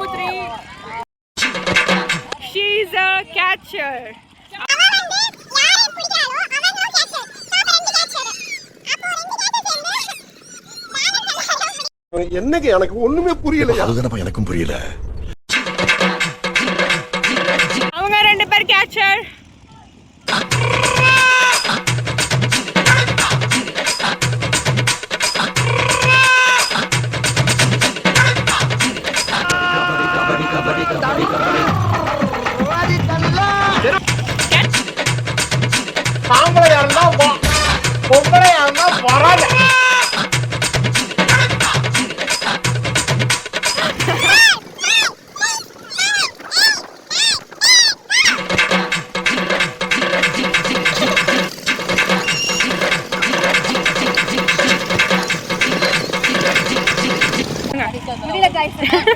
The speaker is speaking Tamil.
Putri. She's a catcher. என்னங்க எனக்கு ஒண்ணுமே புரியல. அதுதானப்பா எனக்கும் புரியல. அவங்க ரெண்டு பேர் catcher. ஆம்பளை யாருன்னா பொம்பளை யாருன்னா வராது. முடியல guys.